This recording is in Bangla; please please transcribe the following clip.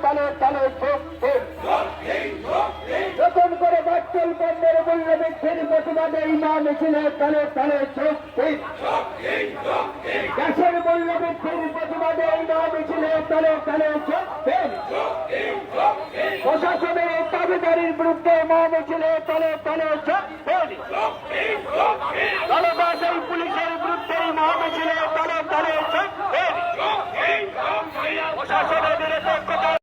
তালে তালে চোখ দিন। নতুন করে পেট্রোল পণ্যের মূল্য বৃদ্ধির প্রতিবাদে এই মহামিছিলে তালে তালে চোখ দিন। গ্যাসের মূল্য বৃদ্ধির প্রতিবাদে এই মহামিছিলে তালে তালে চোখ দিন। প্রশাসনের দাবিদারির বিরুদ্ধে মহামিছিলে তালে তালে চোখ দিন। এই পুলিশের